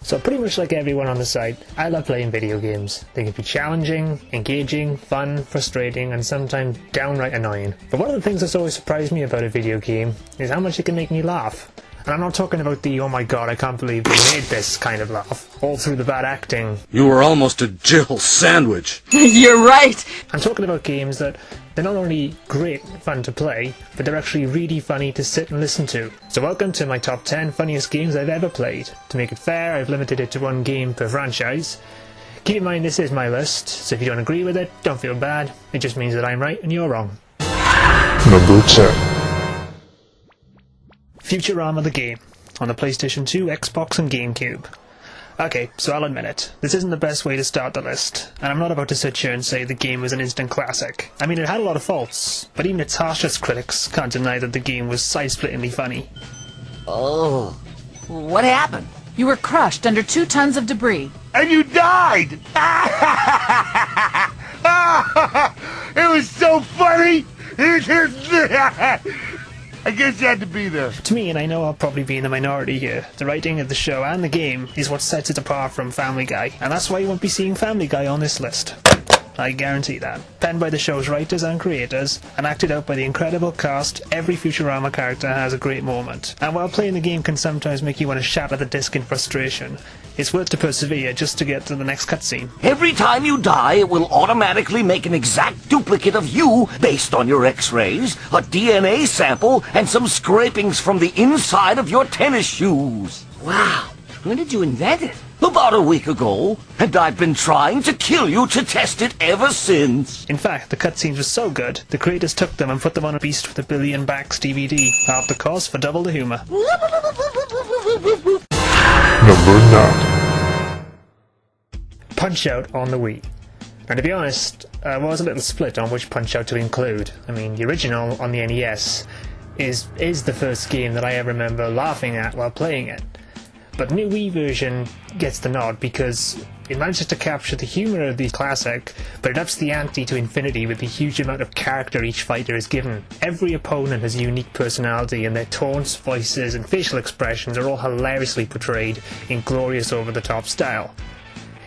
So pretty much like everyone on the site, I love playing video games. They can be challenging, engaging, fun, frustrating, and sometimes downright annoying. But one of the things that's always surprised me about a video game is how much it can make me laugh. And I'm not talking about the "oh my god, I can't believe they made this" kind of laugh, all through the bad acting. You were almost a Jill sandwich. You're right! I'm talking about games that they're not only great fun to play, but they're actually really funny to sit and listen to. So welcome to my top 10 funniest games I've ever played. To make it fair, I've limited it to one game per franchise. Keep in mind this is my list, so if you don't agree with it, don't feel bad. It just means that I'm right and you're wrong. Number 10. Futurama the game, on the PlayStation 2, Xbox and GameCube. Okay, so I'll admit it, this isn't the best way to start the list, and I'm not about to sit here and say the game was an instant classic. I mean, it had a lot of faults, but even its harshest critics can't deny that the game was side-splittingly funny. Oh, what happened? You were crushed under 2 tons of debris. And you died! It was so funny! I guess you had to be there. To me, and I know I'll probably be in the minority here, the writing of the show and the game is what sets it apart from Family Guy, and that's why you won't be seeing Family Guy on this list. I guarantee that. Penned by the show's writers and creators, and acted out by the incredible cast, every Futurama character has a great moment. And while playing the game can sometimes make you want to shatter the disc in frustration, it's worth to persevere just to get to the next cutscene. Every time you die, it will automatically make an exact duplicate of you based on your X-rays, a DNA sample, and some scrapings from the inside of your tennis shoes. Wow. When did you invent it? About a week ago, and I've been trying to kill you to test it ever since. In fact, the cutscenes were so good, the creators took them and put them on a Beast with a Billion Backs DVD, half the cost for double the humour. Number 9. Punch-Out on the Wii. Now to be honest, I was a little split on which Punch-Out to include. I mean, the original on the NES is the first game that I ever remember laughing at while playing it. But the new Wii version gets the nod because it manages to capture the humour of the classic, but it ups the ante to infinity with the huge amount of character each fighter is given. Every opponent has a unique personality, and their taunts, voices and facial expressions are all hilariously portrayed in glorious over-the-top style.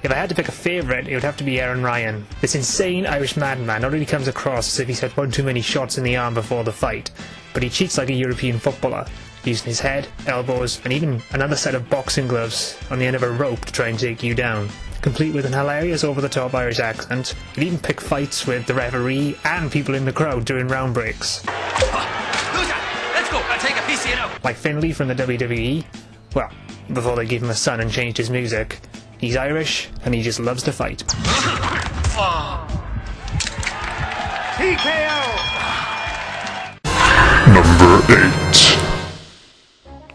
If I had to pick a favourite, it would have to be Aaron Ryan. This insane Irish madman not only comes across as if he's had one too many shots in the arm before the fight, but he cheats like a European footballer, using his head, elbows, and even another set of boxing gloves on the end of a rope to try and take you down. Complete with an hilarious over-the-top Irish accent, he'd even pick fights with the referee and people in the crowd during round breaks. Let's go, I'll take a piece of it out. Like Finlay from the WWE, well, before they gave him a son and changed his music, he's Irish and he just loves to fight. TKO! Number 8.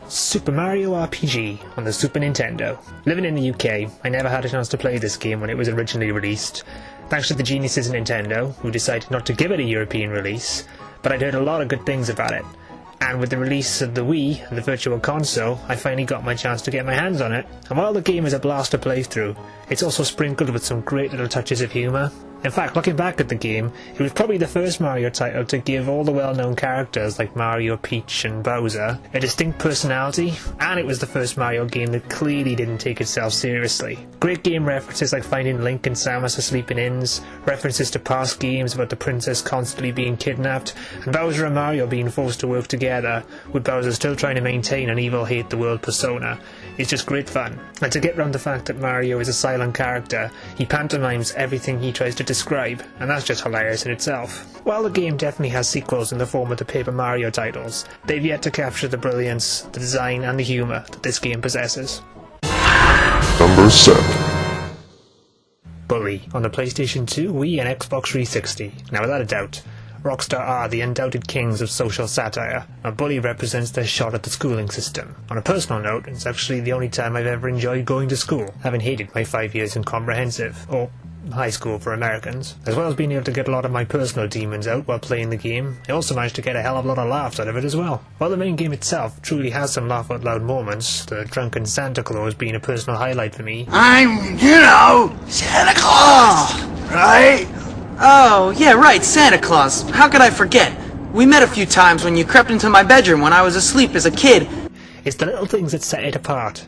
Super Mario RPG on the Super Nintendo. Living in the UK, I never had a chance to play this game when it was originally released, thanks to the geniuses at Nintendo, who decided not to give it a European release, but I'd heard a lot of good things about it. And with the release of the Wii and the Virtual Console, I finally got my chance to get my hands on it. And while the game is a blast to play through, it's also sprinkled with some great little touches of humour. In fact, looking back at the game, it was probably the first Mario title to give all the well-known characters like Mario, Peach and Bowser a distinct personality, and it was the first Mario game that clearly didn't take itself seriously. Great game references like finding Link and Samus asleep in inns, references to past games about the princess constantly being kidnapped, and Bowser and Mario being forced to work together, with Bowser still trying to maintain an evil hate-the-world persona. It's just great fun. And to get round the fact that Mario is a silent character, he pantomimes everything he tries to describe, and that's just hilarious in itself. While the game definitely has sequels in the form of the Paper Mario titles, they've yet to capture the brilliance, the design and the humour that this game possesses. Number 7. Bully on the PlayStation 2, Wii and Xbox 360. Now without a doubt, Rockstar are the undoubted kings of social satire, and Bully represents their shot at the schooling system. On a personal note, it's actually the only time I've ever enjoyed going to school, having hated my 5 years in comprehensive, or high school for Americans. As well as being able to get a lot of my personal demons out while playing the game, I also managed to get a hell of a lot of laughs out of it as well. While the main game itself truly has some laugh-out-loud moments, the drunken Santa Claus being a personal highlight for me. I'm, Santa Claus, right? Oh, yeah, right, Santa Claus. How could I forget? We met a few times when you crept into my bedroom when I was asleep as a kid. It's the little things that set it apart.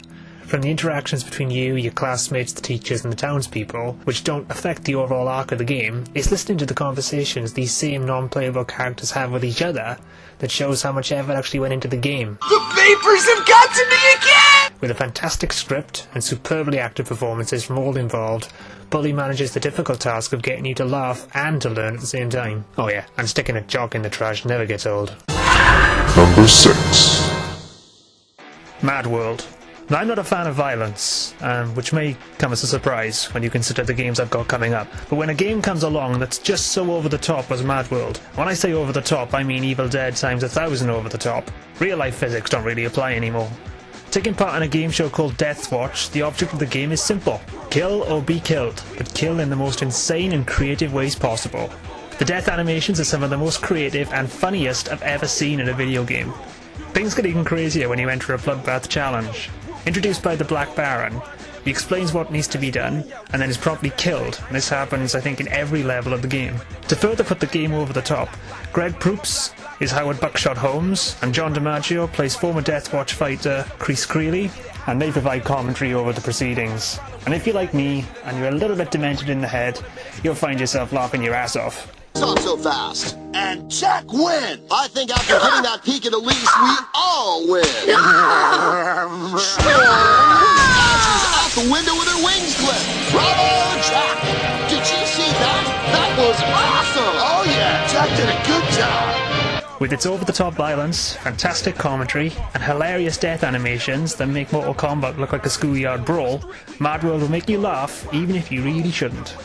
From the interactions between you, your classmates, the teachers and the townspeople, which don't affect the overall arc of the game, it's listening to the conversations these same non-playable characters have with each other that shows how much effort actually went into the game. The vapors have got to me again! With a fantastic script and superbly acted performances from all involved, Bully manages the difficult task of getting you to laugh and to learn at the same time. Oh yeah, and sticking a jock in the trash never gets old. Number 6. Mad World. Now, I'm not a fan of violence, which may come as a surprise when you consider the games I've got coming up. But when a game comes along that's just so over the top as Mad World, when I say over the top, I mean Evil Dead times 1,000 over the top. Real life physics don't really apply anymore. Taking part in a game show called Death Watch, the object of the game is simple. Kill or be killed, but kill in the most insane and creative ways possible. The death animations are some of the most creative and funniest I've ever seen in a video game. Things get even crazier when you enter a bloodbath challenge. Introduced by the Black Baron, he explains what needs to be done, and then is promptly killed, and this happens, I think, in every level of the game. To further put the game over the top, Greg Proops is Howard Buckshot Holmes, and John DiMaggio plays former Death Watch fighter Chris Creeley, and they provide commentary over the proceedings. And if you're like me, and you're a little bit demented in the head, you'll find yourself laughing your ass off. Not so fast. And Jack wins! I think after hitting that peak at Elise, we all win. Answer's out the window with her wings clipped. Bravo, Jack! Did you see that? That was awesome! Oh yeah, Jack did a good job. With its over-the-top violence, fantastic commentary, and hilarious death animations that make Mortal Kombat look like a schoolyard brawl, Mad World will make you laugh even if you really shouldn't.